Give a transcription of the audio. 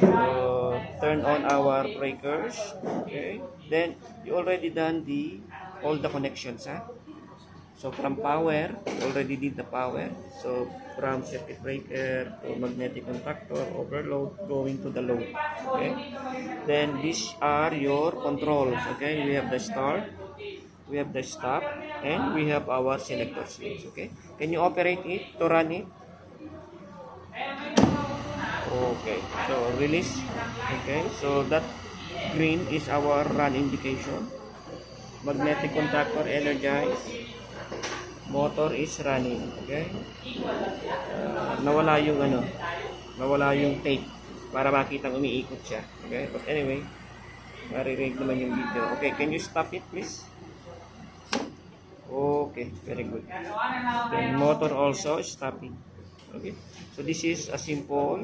So, turn on our breakers. Okay. Then, you already done all the connections, huh? So, from power, you already did the power. So, from circuit breaker to magnetic contactor, overload, going to the load. Okay. Then, these are your controls. Okay. We have the start, we have the stop, and we have our selector switch. Okay. Can you operate it to run it? Okay, so release. Okay, so that green is our run indication. Magnetic contactor energized. Motor is running. Okay, nawala yung nawala yung tape para makitang umiikot siya. Okay, but anyway, maririnig naman yung video. Okay, can you stop it please? Okay, very good. Then motor also stopping. Okay, so this is a simple